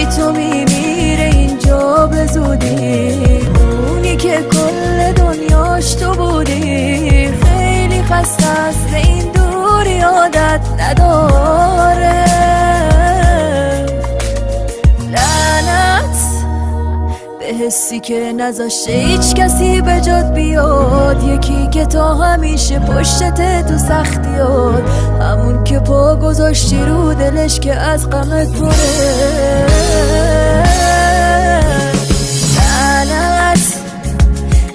بی تو میمیره اینجا به زودی، اونی که کل دنیاش تو بودی. خیلی خسته است به این دوری، عادت نداره. لعنت به حسی که نذاشته هیچ کسی به جات بیاد، یکی که تا همیشه پشتت تو سختیات، همون که پا گذاشتی رو دلش که از غمت پره. لعنت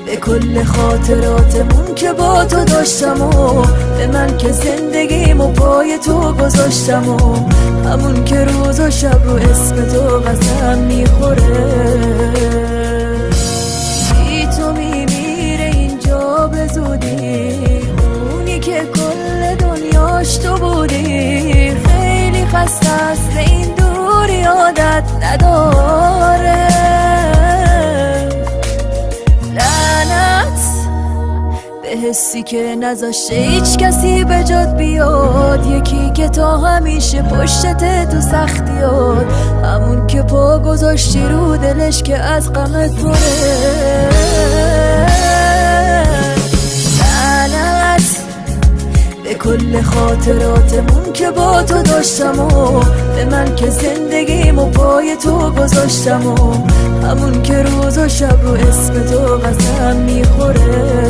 به کل خاطراتمون که با تو داشتم و به من که زندگیمو پای تو گذاشتم، و همون که روز و شب رو اسم تو قسم میخوره. بی تو میمیره اینجا به زودی، اونی که کل دنیاش تو بودی. خیلی خسته است به این دوری، عادت نداره. لعنت به حسی که نذاشته هیچ کسی به جات بیاد، یکی که تا همیشه پشتت تو سختیات، همون که پا گذاشتی رو دلش که از غمت پره. لعنت به کل خاطراتمون که با تو داشتم و به من که زندگیمو پای تو گذاشتم، و همون که روز و شب رو اسم تو قسم میخوره.